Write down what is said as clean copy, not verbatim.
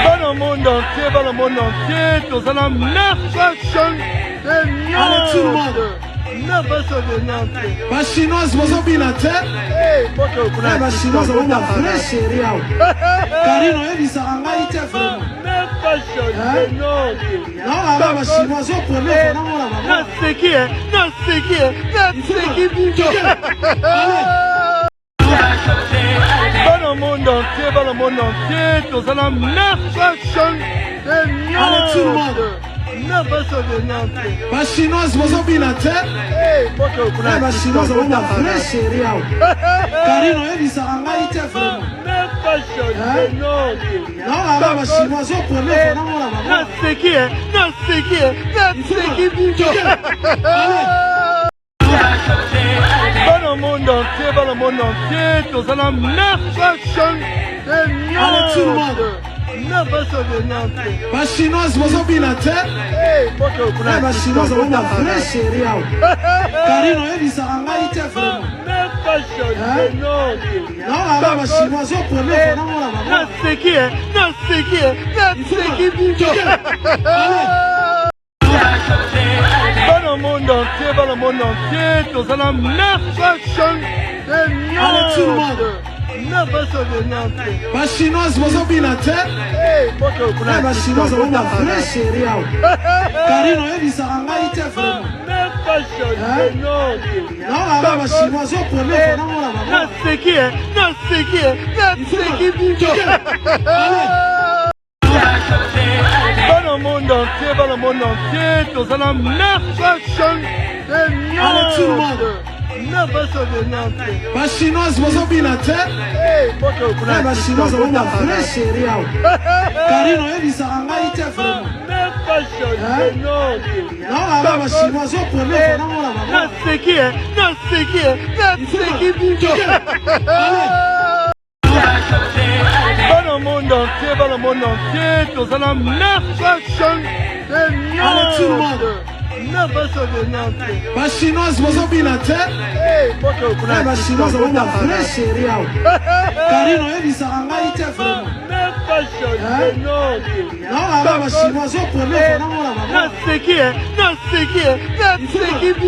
Dans le monde entier, tout ça, la meilleure fashion de Nantes. Tout le monde. La fashion de Nantes. Les Chinois, ils vont bien la tête. Les Chinois, ils vont bien vrai chéri. Karino, il dit ça, on va y être vraiment. La fashion de Nantes. Non, les Chinois, ils vont prendre le Non, c'est qui est, non, c'est qui est, non, c'est qui est. Dans le monde entier, tout ça, la meilleure fashion de Nantes. Tout le monde. La fashion de Nantes. Les Chinois, ils vont bien la tête. Les Chinois, ils vont bien vrai chéri. Karino, il dit ça, on va y être vraiment. La fashion de Nantes. Non, les Chinois, ils vont prendre le Non, c'est qui est, non, c'est qui est, non, c'est qui est. Dans le monde entier, tout ça, la meilleure fashion de Nantes. Tout le monde. La fashion de Nantes. Les Chinois, ils vont bien la tête. Les Chinois, ils vont bien vrai chéri. Karino, il dit ça, on va y être vraiment. La fashion de Nantes. Non, les Chinois, ils vont prendre le Non, c'est qui est, non, c'est qui est, non, c'est qui est. Dans le monde entier, tout ça, la meilleure fashion de Nantes. Tout le monde. La fashion de Nantes. Les Chinois, ils vont bien la tête. Les Chinois, ils vont bien vrai chéri. Karino, il dit ça, on va y être vraiment. La fashion de Nantes. Non, les Chinois, ils vont prendre le Non, c'est qui est, non, c'est qui est, non, c'est qui est. Dans le monde entier, tout ça, la meilleure fashion de Nantes. Tout le monde. La fashion de Nantes. Les Chinois, ils vont bien la tête. Les Chinois, ils vont bien vrai chéri. Karino, il dit ça, on va y être vraiment. La fashion de Nantes. Non, les Chinois, ils vont prendre le Non, c'est qui est, non, c'est qui est, non, c'est qui est. Dans le monde entier, tout ça, la meilleure fashion de Nantes. Tout le monde. La fashion de Nantes. Les Chinois, ils vont bien la tête. Les Chinois, ils vont bien vrai chéri. Karino, il dit ça, on va y être vraiment. La fashion de Nantes. Non, les Chinois, ils vont prendre le Non, c'est qui est, non, c'est qui est, non, c'est qui est.